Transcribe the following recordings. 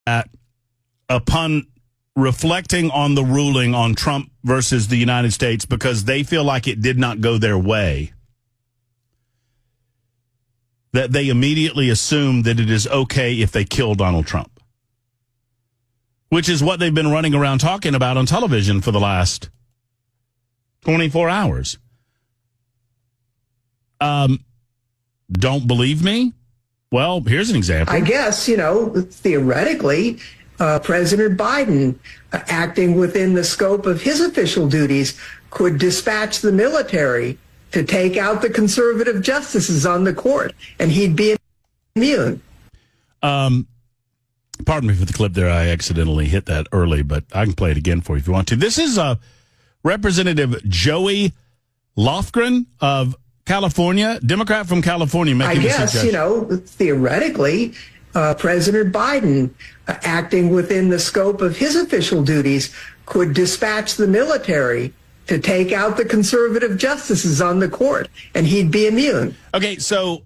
that upon reflecting on the ruling on Trump versus the United States, because they feel like it did not go their way, that they immediately assume that it is okay if they kill Donald Trump, which is what they've been running around talking about on television for the last 24 hours. Don't believe me? Well, here's an example. I guess, theoretically, President Biden, acting within the scope of his official duties, could dispatch the military to take out the conservative justices on the court, and he'd be immune. Pardon me for the clip there. I accidentally hit that early, but I can play it again for you if you want to. This is Representative Joey Lofgren of California, Democrat from California, making I guess, theoretically, President Biden, acting within the scope of his official duties, could dispatch the military to take out the conservative justices on the court, and he'd be immune. Okay, so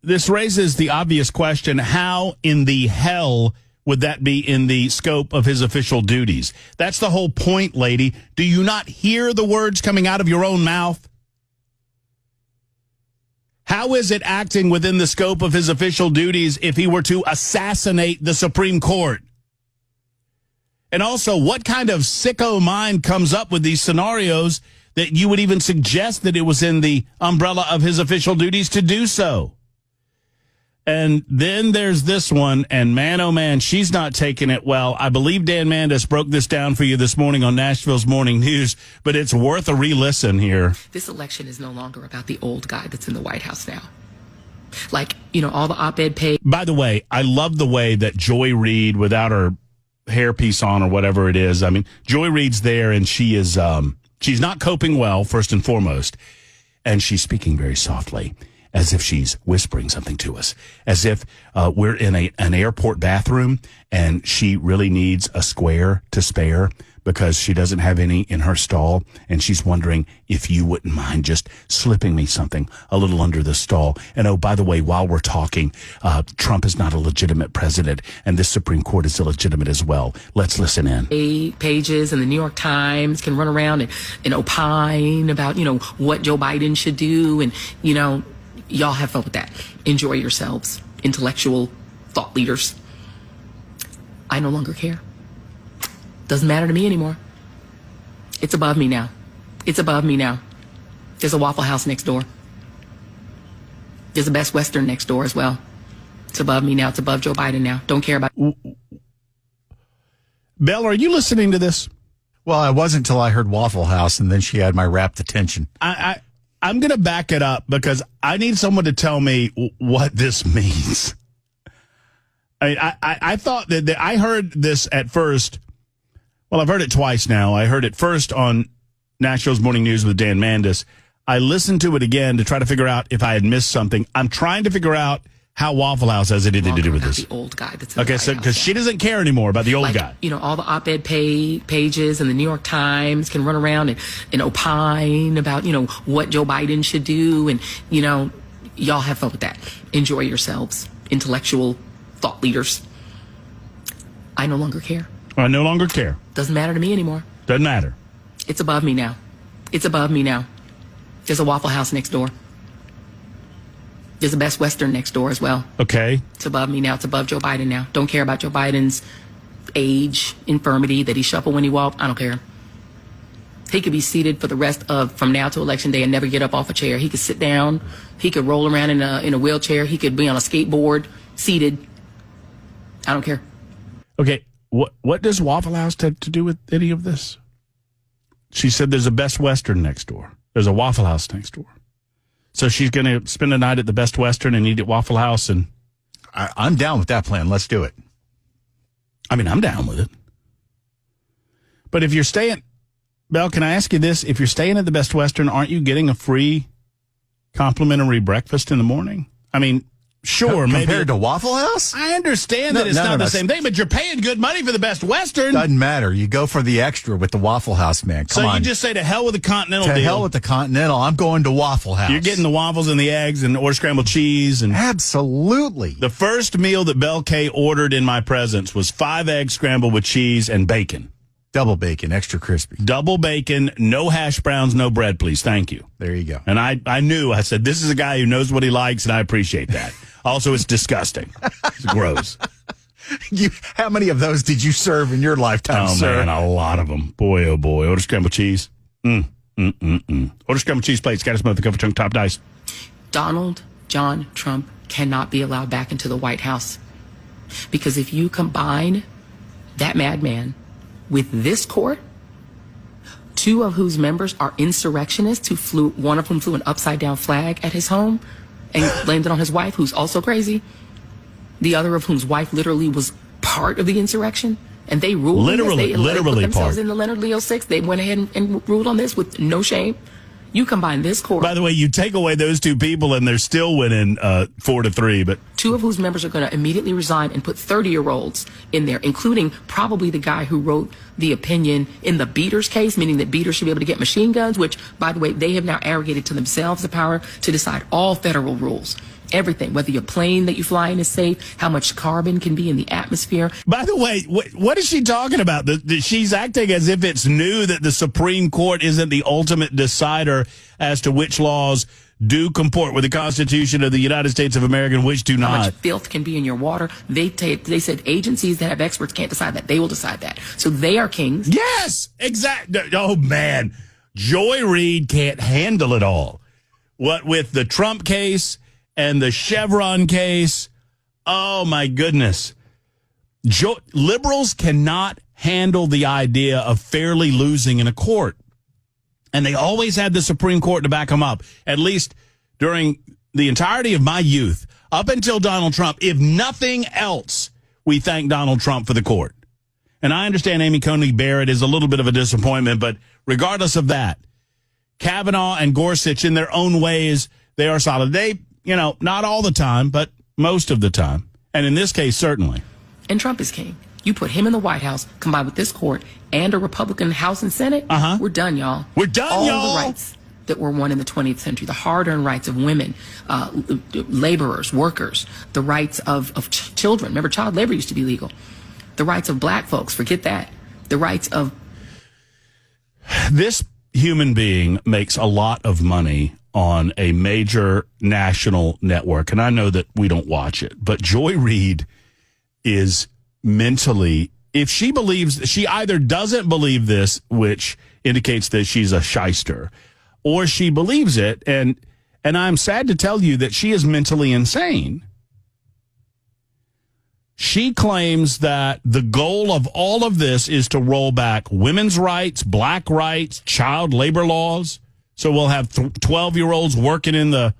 this raises the obvious question, how in the hell would that be in the scope of his official duties? That's the whole point, lady. Do you not hear the words coming out of your own mouth? How is it acting within the scope of his official duties if he were to assassinate the Supreme Court? And also, what kind of sicko mind comes up with these scenarios that you would even suggest that it was in the umbrella of his official duties to do so? And then there's this one, and man, oh man, she's not taking it well. I believe Dan Mandis broke this down for you this morning on Nashville's Morning News, but it's worth a re-listen here. This election is no longer about the old guy that's in the White House now. Like, all the op-ed page. By the way, I love the way that Joy Reid, without her hairpiece on or whatever it is, I mean, Joy Reid's there, and she is, she's not coping well, first and foremost, and she's speaking very softly, as if she's whispering something to us, as if we're in an airport bathroom and she really needs a square to spare because she doesn't have any in her stall, and she's wondering if you wouldn't mind just slipping me something a little under the stall. And oh, by the way, while we're talking, Trump is not a legitimate president, and this Supreme Court is illegitimate as well. Let's listen in. Pages and the New York Times can run around and opine about, what Joe Biden should do, and, y'all have fun with that. Enjoy yourselves, intellectual thought leaders. I no longer care. Doesn't matter to me anymore. It's above me now. It's above me now. There's a Waffle House next door. There's a Best Western next door as well. It's above me now. It's above Joe Biden now. Don't care about. Belle, are you listening to this? Well, I wasn't until I heard Waffle House, and then she had my rapt attention. I'm going to back it up because I need someone to tell me what this means. I thought that I heard this at first. Well, I've heard it twice now. I heard it first on Nashville's Morning News with Dan Mandis. I listened to it again to try to figure out if I had missed something. I'm trying to figure out how Waffle House has anything to do with this. The old guy that's in okay, so because she doesn't care anymore about the old guy. All the op-ed pages and the New York Times can run around and opine about, what Joe Biden should do, and, y'all have fun with that. Enjoy yourselves, intellectual thought leaders. I no longer care. I no longer care. Doesn't matter to me anymore. Doesn't matter. It's above me now. It's above me now. There's a Waffle House next door. There's a Best Western next door as well. Okay. It's above me now. It's above Joe Biden now. Don't care about Joe Biden's age, infirmity, that he shuffled when he walked. I don't care. He could be seated for the rest of, from now to Election Day, and never get up off a chair. He could sit down. He could roll around in a wheelchair. He could be on a skateboard, seated. I don't care. Okay. What does Waffle House have to do with any of this? She said there's a Best Western next door. There's a Waffle House next door. So she's going to spend a night at the Best Western and eat at Waffle House. And I'm down with that plan. Let's do it. I mean, I'm down with it. But if you're staying, Belle, can I ask you this? If you're staying at the Best Western, aren't you getting a free complimentary breakfast in the morning? I mean, Sure, maybe compared to Waffle House? I understand that it's not the same thing, but you're paying good money for the Best Western. Doesn't matter. You go for the extra with the Waffle House, man. Come on. So you just say to hell with the Continental deal. To hell with the Continental. I'm going to Waffle House. You're getting the waffles and the eggs and or scrambled cheese. And absolutely. The first meal that Belle Kay ordered in my presence was 5 eggs scrambled with cheese and bacon. Double bacon, extra crispy. Double bacon, no hash browns, no bread, please. Thank you. There you go. And I knew, I said, this is a guy who knows what he likes, and I appreciate that. Also, it's disgusting. It's gross. How many of those did you serve in your lifetime, sir? Man, a lot of them. Boy, oh boy. Order scrambled cheese. Order scrambled cheese plates. Got a smoke the cover chunk top dice. Donald John Trump cannot be allowed back into the White House. Because if you combine that madman with this court, 2 of whose members are insurrectionists one of whom flew an upside-down flag at his home and blamed it on his wife, who's also crazy. The other of whom's wife literally was part of the insurrection, and they ruled literally put themselves part. in the Leonard Leo 6. They went ahead and ruled on this with no shame. You combine this court. By the way, you take away those 2 people, and they're still winning 4-3. But 2 of whose members are going to immediately resign and put 30-year-olds in there, including probably the guy who wrote the opinion in the Beaters case, meaning that Beaters should be able to get machine guns, which, by the way, they have now arrogated to themselves the power to decide all federal rules. Everything, whether your plane that you fly in is safe, how much carbon can be in the atmosphere. By the way, what is she talking about? She's acting as if it's new that the Supreme Court isn't the ultimate decider as to which laws do comport with the Constitution of the United States of America and which do not. How much filth can be in your water. They said agencies that have experts can't decide that. They will decide that. So they are kings. Yes, exactly. Oh, man. Joy Reid can't handle it all. What with the Trump case and the Chevron case, oh, my goodness. Liberals cannot handle the idea of fairly losing in a court. And they always had the Supreme Court to back them up, at least during the entirety of my youth, up until Donald Trump. If nothing else, we thank Donald Trump for the court. And I understand Amy Coney Barrett is a little bit of a disappointment, but regardless of that, Kavanaugh and Gorsuch, in their own ways, they are solid. They, not all the time, but most of the time. And in this case, certainly. And Trump is king. You put him in the White House, combined with this court and a Republican House and Senate, we're done, y'all. We're done, y'all. All the rights that were won in the 20th century, the hard-earned rights of women, laborers, workers, the rights of children. Remember, child labor used to be legal. The rights of black folks, forget that. The rights of... This human being makes a lot of money on a major national network, and I know that we don't watch it, but Joy Reid is mentally, if she believes, she either doesn't believe this, which indicates that she's a shyster, or she believes it, and I'm sad to tell you that she is mentally insane. She claims that the goal of all of this is to roll back women's rights, black rights, child labor laws. So we'll have 12-year-olds working in the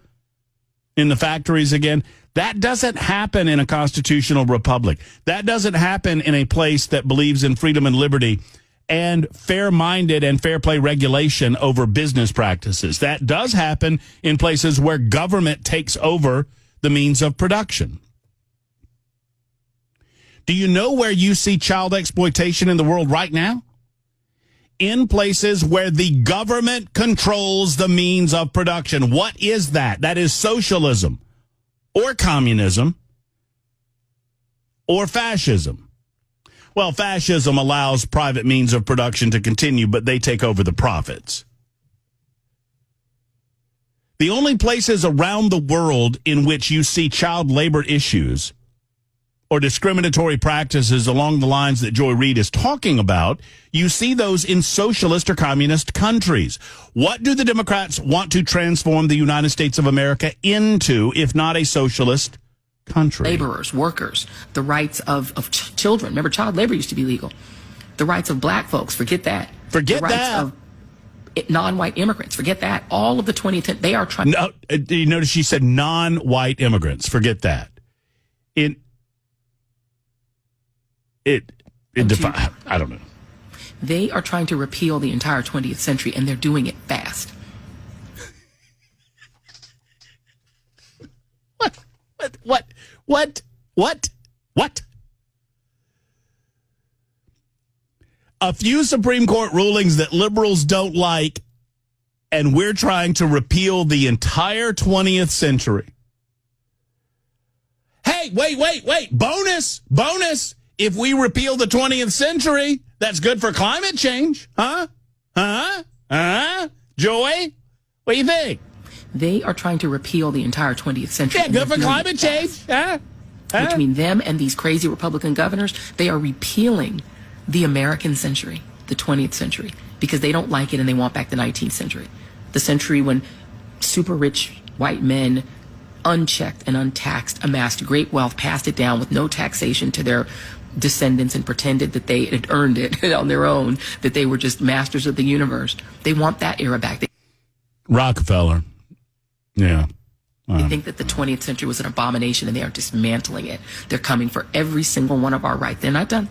factories again. That doesn't happen in a constitutional republic. That doesn't happen in a place that believes in freedom and liberty and fair-minded and fair play regulation over business practices. That does happen in places where government takes over the means of production. Do you know where you see child exploitation in the world right now? In places where the government controls the means of production. What is that? That is socialism or communism or fascism. Well, fascism allows private means of production to continue, but they take over the profits. The only places around the world in which you see child labor issues or discriminatory practices along the lines that Joy Reid is talking about, you see those in socialist or communist countries. What do the Democrats want to transform the United States of America into, if not a socialist country? Laborers, workers, the rights of children. Remember, child labor used to be legal. The rights of black folks, forget that. Forget the rights that. Of non-white immigrants, forget that. All of the 2010, they are trying. No, you notice she said non-white immigrants. Forget that. I don't know. They are trying to repeal the entire 20th century, and they're doing it fast. What? A few Supreme Court rulings that liberals don't like, and we're trying to repeal the entire 20th century. Hey, wait. Bonus. If we repeal the 20th century, that's good for climate change. Huh? Joy? What do you think? They are trying to repeal the entire 20th century. Yeah, good for climate change. Between them and these crazy Republican governors, they are repealing the American century, the 20th century, because they don't like it and they want back the 19th century. The century when super rich white men, unchecked and untaxed, amassed great wealth, passed it down with no taxation to their descendants and pretended that they had earned it on their own, that they were just masters of the universe. They want that era back. Rockefeller. Yeah. They think that the 20th century was an abomination and they are dismantling it. They're coming for every single one of our rights. They're not done.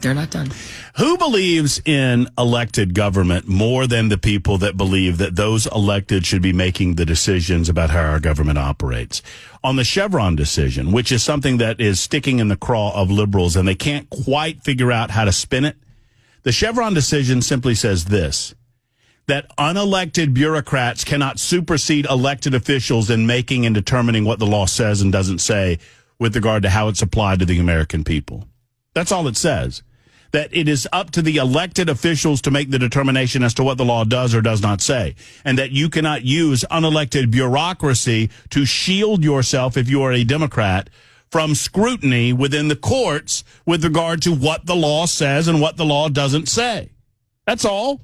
They're not done. Who believes in elected government more than the people that believe that those elected should be making the decisions about how our government operates? On the Chevron decision, which is something that is sticking in the craw of liberals and they can't quite figure out how to spin it, the Chevron decision simply says this: that unelected bureaucrats cannot supersede elected officials in making and determining what the law says and doesn't say with regard to how it's applied to the American people. That's all it says. That it is up to the elected officials to make the determination as to what the law does or does not say. And that you cannot use unelected bureaucracy to shield yourself, if you are a Democrat, from scrutiny within the courts with regard to what the law says and what the law doesn't say. That's all.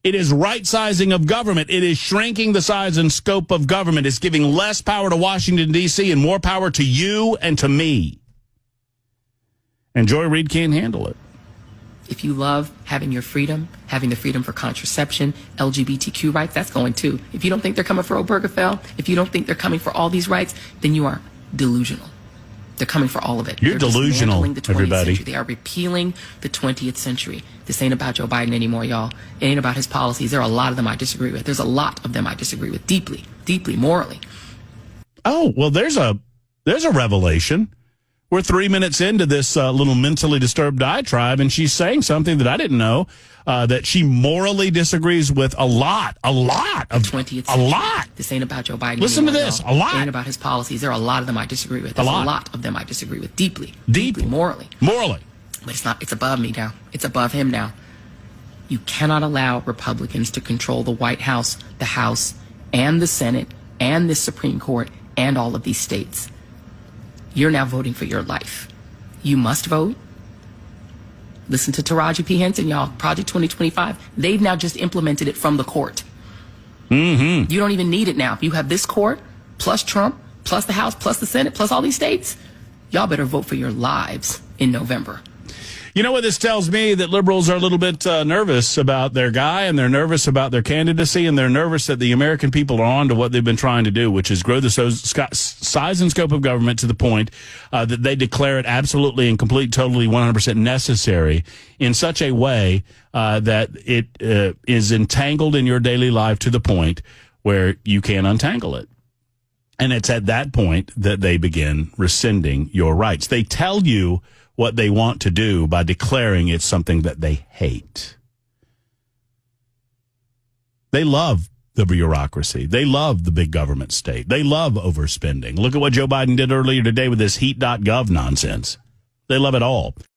It is right-sizing of government. It is shrinking the size and scope of government. It's giving less power to Washington, D.C. and more power to you and to me. And Joy Reid can't handle it. If you love having your freedom, having the freedom for contraception, LGBTQ rights, that's going too. If you don't think they're coming for Obergefell, if you don't think they're coming for all these rights, then you are delusional. They're coming for all of it. You're delusional, the 20th everybody. Century. They are repealing the 20th century. This ain't about Joe Biden anymore, y'all. It ain't about his policies. There are a lot of them I disagree with. There's a lot of them I disagree with deeply, morally. Oh, well, there's a revelation. We're 3 minutes into this little mentally disturbed diatribe, and she's saying something that I didn't know, that she morally disagrees with a lot of 20th century. A lot. This ain't about Joe Biden. Listen anymore, to this. y'all. A lot. It ain't about his policies. There are a lot of them I disagree with. There's a lot of them I disagree with deeply, morally. But it's not. It's above me now. It's above him now. You cannot allow Republicans to control the White House, the House, and the Senate, and the Supreme Court, and all of these states. You're now voting for your life. You must vote. Listen to Taraji P. Henson, y'all. Project 2025. They've now just implemented it from the court. Mm-hmm. You don't even need it now. You have this court, plus Trump, plus the House, plus the Senate, plus all these states. Y'all better vote for your lives in November. You know what this tells me? That liberals are a little bit nervous about their guy, and they're nervous about their candidacy, and they're nervous that the American people are on to what they've been trying to do, which is grow the size and scope of government to the point that they declare it absolutely and totally 100% necessary in such a way that it is entangled in your daily life to the point where you can't untangle it. And it's at that point that they begin rescinding your rights. They tell you what they want to do by declaring it's something that they hate. They love the bureaucracy. They love the big government state. They love overspending. Look at what Joe Biden did earlier today with this heat.gov nonsense. They love it all.